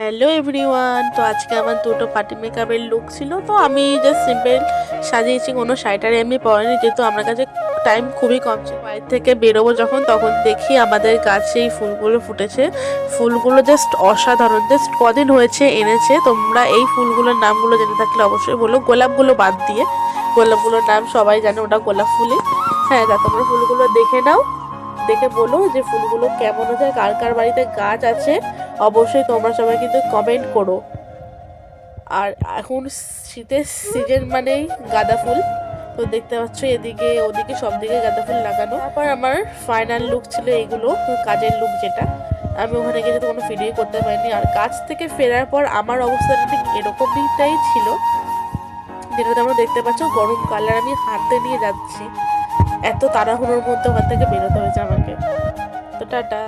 Hello everyone, তো আজকে আমার দুটো পার্টি মেকআপের লুক ছিল। তো আমি জাস্ট সিম্পল সাজিয়েছি, কোনো শাড়িটারে আমি পরিনি, যেহেতু আমার কাছে টাইম খুবই কম ছিল। বাড়ি থেকে বেরোবো যখন, তখন দেখি আমাদের গাছেই ফুলগুলো ফুটেছে। ফুলগুলো জাস্ট অসাধারণ, জাস্ট কদিন হয়েছে এনেছে। তোমরা এই ফুলগুলোর নামগুলো জেনে থাকলে অবশ্যই বলো, গোলাপগুলো বাদ দিয়ে। গোলাপগুলোর নাম সবাই জানে, ওটা গোলাপ ফুলই। হ্যাঁ, তা তোমরা ফুলগুলো দেখে নাও, দেখে বলো যে ফুলগুলো কেমন হয়েছে, কার কার বাড়িতে গাছ আছে অবশ্যই তোমরা সবাই কিন্তু কমেন্ট করো। আর এখন শীতের সিজন মানেই গাঁদা ফুল, তো দেখতে পাচ্ছ এদিকে ওদিকে সব দিকে গাঁদা ফুল লাগানো। তারপর আমার ফাইনাল লুক ছিল এইগুলো, কাজের লুক যেটা আমি ওখানে গিয়ে তো কোনো ভিডিও করতে পারিনি। আর কাজ থেকে ফেরার পর আমার অবস্থাটা ঠিক এরকমটাই ছিল, যেটা তোমরা দেখতে পাচ্ছ গরম কালার আমি হাতে নিয়ে যাচ্ছি। এত তাড়াহুড়োর মধ্যে ওখান থেকে বেরোতে হয়েছে আমাকে। তো টাটা।